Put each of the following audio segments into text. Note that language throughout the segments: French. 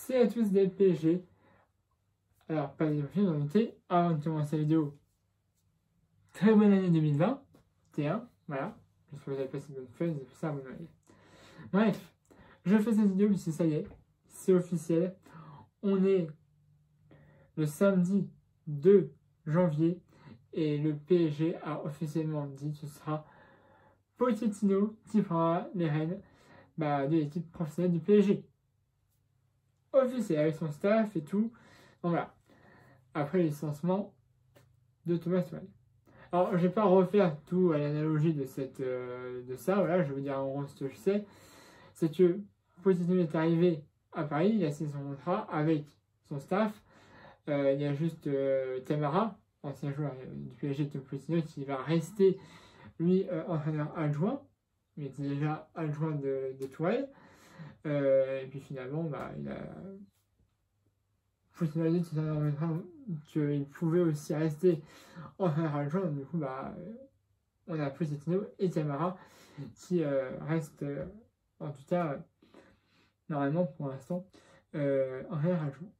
C'est à tous des PSG. Alors, pas de noté, avant de commencer la vidéo, très bonne année 2021, voilà. J'espère que vous avez passé une bonne fête, c'est pour ça, bonne année. Bref, je fais cette vidéo puisque ça y est, c'est officiel. On est le samedi 2 janvier et le PSG a officiellement dit que ce sera Pochettino qui prendra les rênes de l'équipe professionnelle du PSG. Officiel avec son staff et tout. Donc voilà. Après le licenciement de Thomas Tuchel. Alors, je ne vais pas refaire tout à l'analogie de ça. Voilà, je vais vous dire en gros ce que je sais. C'est que Pochettino est arrivé à Paris, il a signé son contrat avec son staff. Il y a juste Camara, ancien joueur du PSG de Pochettino, qui va rester, lui, entraîneur adjoint. Il était déjà adjoint de Tuchel. Et puis finalement, il a Pochettino a dit qu'il pouvait aussi rester entraîneur adjoint. Du coup, on a Pochettino et Camara qui restent, en tout cas, normalement pour l'instant, entraîneur adjoint.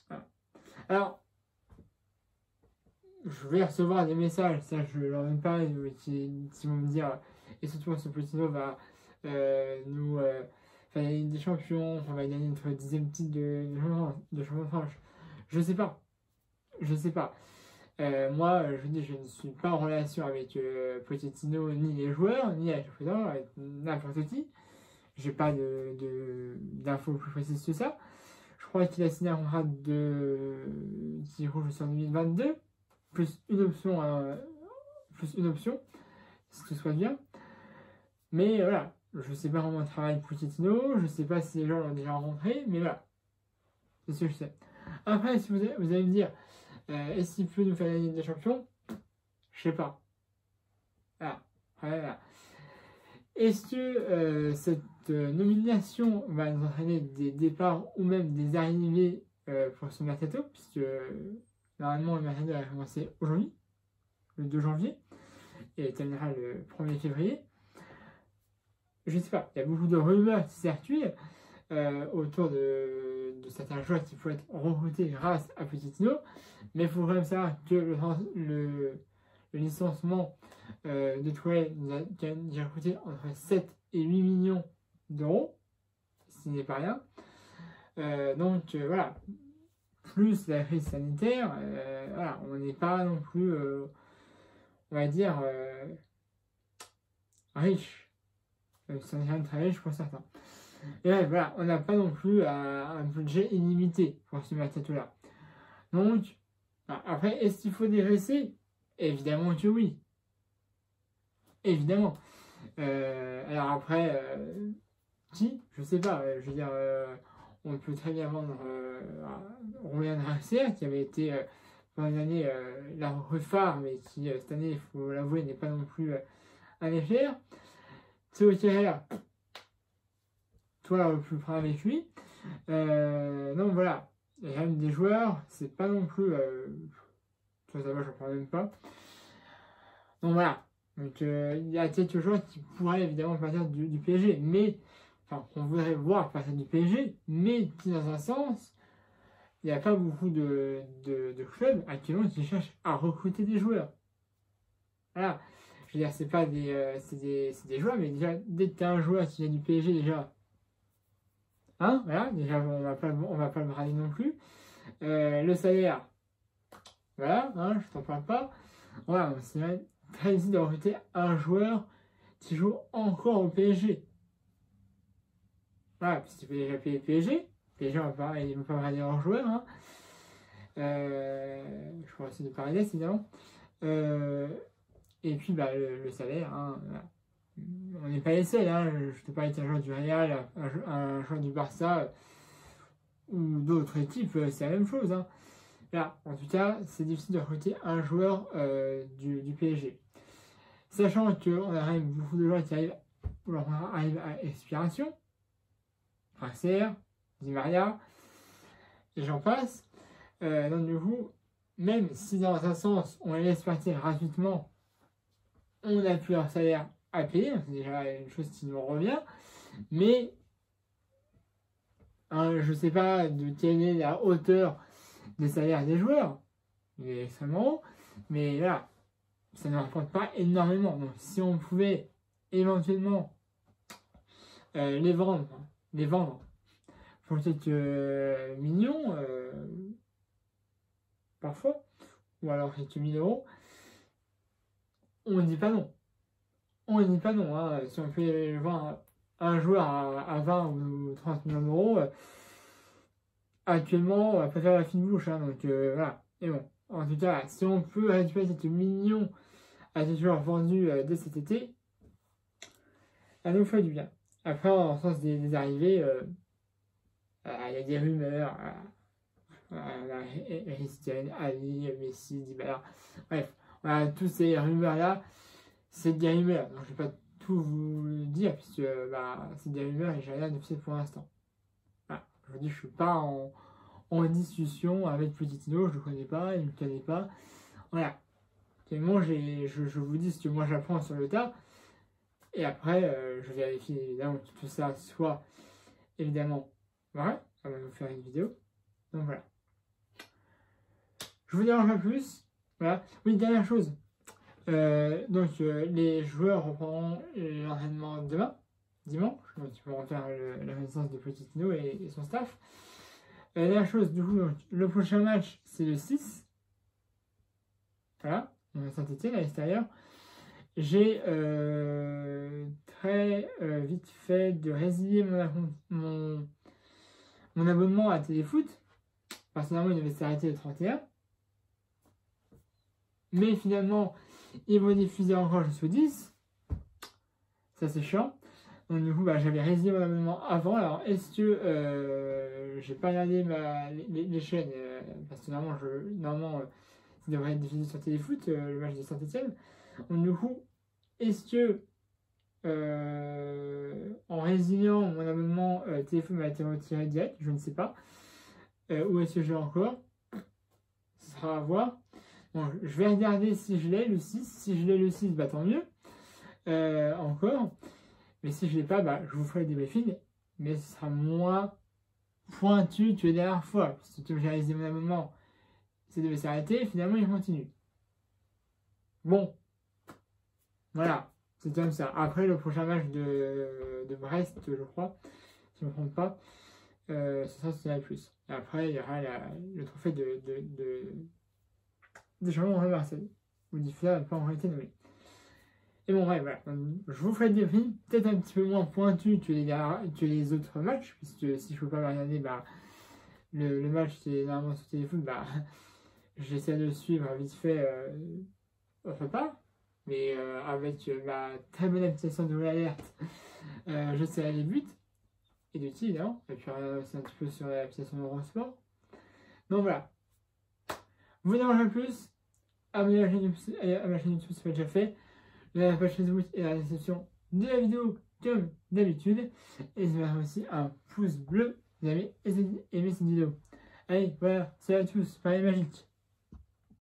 Voilà. Alors, je vais recevoir des messages, ça je leur donne pas, qui vont me dire, et surtout ce Pochettino va nous faire des champions, on va gagner notre 10e titre de champion de France. Je sais pas. Moi, je dis, je ne suis pas en relation avec Pochettino, ni les joueurs, ni avec le président, avec n'importe qui. J'ai pas d'infos plus précises que ça. Je crois qu'il a signé un contrat qui rouge jusqu'en 2022, plus une option, si tout se passe bien. Mais voilà, je sais pas comment travaille Pochettino, je sais pas si les gens l'ont déjà rencontré, mais voilà, c'est ce que je sais. Après, si vous allez me dire, est-ce qu'il peut nous faire la Ligue des Champions? Je sais pas. Voilà. Est-ce que cette nomination va nous entraîner des départs ou même des arrivées pour ce mercato, puisque normalement le mercato va commencer aujourd'hui, le 2 janvier, et terminera le 1er février. Je sais pas, il y a beaucoup de rumeurs qui circulent autour de certains joueurs qui pourraient être recrutés grâce à Pochettino, mais il faut quand même savoir que le licenciement de Tuchel nous a déjà coûté entre 7 et 8 millions d'euros, ce n'est pas rien. Donc voilà, plus la crise sanitaire, voilà, on n'est pas non plus, on va dire, riche. C'est un très riche pour certains. Et là, voilà, on n'a pas non plus un budget illimité pour ce mercato-là. Donc, après, est-ce qu'il faut dégraisser? Évidemment que oui. Évidemment. Alors après, qui? Je sais pas. Je veux dire, on peut très bien vendre Ryan Draxler, qui avait été pendant une année la recrue phare, mais qui cette année, il faut l'avouer, n'est pas non plus un éclair. C'est ok là. Toi, plus près avec lui. Donc voilà. Il y a quand même des joueurs, c'est pas non plus. Ça va, j'en parle même pas. Donc voilà. Donc il y a quelques joueurs qui pourraient évidemment partir du PSG, mais enfin qu'on voudrait voir partir du PSG, mais qui dans un sens, il n'y a pas beaucoup de clubs actuellement qui cherchent à recruter des joueurs. Voilà. Je veux dire, c'est pas c'est des joueurs, mais déjà dès que tu as un joueur qui vient du PSG déjà. Hein, voilà, déjà on va pas le brader non plus. Le salaire, voilà, hein, je t'en parle pas. Voilà, c'est très difficile de recruter un joueur qui joue encore au PSG. Voilà, parce qu'il peut déjà payer le PSG. PSG, ils vont pas brader leurs joueurs. Hein. Je crois aussi de Paredes, évidemment. Et puis le salaire, hein, voilà. On n'est pas les seuls, hein. Je te parlais d'un joueur du Real, un joueur du Barça ou d'autres équipes, c'est la même chose. Hein. Là, en tout cas, c'est difficile de recruter un joueur du PSG. Sachant qu'on a quand même beaucoup de joueurs qui arrivent à expiration. Draxler, Di Maria, et j'en passe. Donc du coup, même si dans un sens, on les laisse partir gratuitement, on n'a plus leur salaire à payer, c'est déjà une chose qui nous revient, mais Je sais pas de quelle est la hauteur des salaires des joueurs, il est extrêmement haut, mais là, ça ne rapporte pas énormément. Donc si on pouvait éventuellement les vendre pour quelques millions, parfois, ou alors quelques 1000 €, on ne dit pas non. On ne dit pas non. Hein. Si on fait vendre un joueur à 20 ou 30 millions d'euros, actuellement, on va pas faire la fine bouche. Hein, donc voilà. Et bon, en tout cas, si on peut récupérer quelques millions à des joueurs vendus dès cet été, ça nous fait du bien. Après, en sens des arrivées, il y a des rumeurs. Christian, Ali, Messi, Dybala. Bref, voilà, toutes ces rumeurs-là, c'est des rumeurs. Donc, je ne vais pas tout vous dire, puisque c'est des rumeurs et j'ai rien de fait pour l'instant. Voilà. Je vous dis, je ne suis pas en discussion avec Pochettino, je ne le connais pas, il ne me connaît pas. Voilà. Moi, je vous dis ce que moi j'apprends sur le tas. Et après, je vérifie évidemment que tout ça soit évidemment vrai avant de vous faire une vidéo. Donc voilà. Je vous dérange pas plus. Voilà. Oui, dernière chose. Les joueurs reprendront l'entraînement demain, dimanche. Donc ils pourront faire la connaissance de Pochettino et son staff. Dernière chose, du coup, donc, le prochain match, c'est le 6. Voilà. Saint-Etienne à l'extérieur. J'ai très vite fait de résilier mon abonnement à Téléfoot. Personnellement, il devait s'arrêter le 31. Mais finalement, ils vont diffuser encore jusqu'au 10. Ça, c'est chiant. Donc, du coup, j'avais résilié mon abonnement avant. Alors, est-ce que j'ai pas regardé les chaînes parce que normalement, ça devrait être diffusé sur Téléfoot, le match de Saint-Etienne. Donc, du coup, est-ce que en résiliant mon abonnement Téléfoot m'a été retiré direct? Je ne sais pas. Où est-ce que j'ai encore? Ce sera à voir. Bon, je vais regarder si je l'ai le 6. Si je l'ai le 6, tant mieux. Encore. Mais si je l'ai pas, je vous ferai des briefings. Mais ce sera moins pointu que la dernière fois. Parce que j'ai réalisé mon abonnement, ça devait s'arrêter. Finalement, il continue. Bon. Voilà. C'est comme ça. Après, le prochain match de Brest, je crois, si je ne me trompe pas, ce sera sur la plus. Et après, il y aura le trophée de champion de Marseille. Ou diffuseur n'a pas encore été nommé. Et bon, voilà. Je vous ferai des prix, peut-être un petit peu moins pointus que les autres matchs, puisque si je ne peux pas regarder, le match qui est normalement sur Téléfoot, j'essaie de le suivre vite fait autre part. Mais avec ma très bonne application de l'alerte, je sais les buts et de qui évidemment. Et puis aussi un petit peu sur l'application de Eurosport. Donc voilà. Vous dérangez plus, abonnez-vous à ma chaîne YouTube si ce n'est pas déjà fait. La page Facebook et la description de la vidéo comme d'habitude. Et je vais aussi un pouce bleu si vous avez aimé cette vidéo. Allez, voilà, salut à tous, Paris Magique.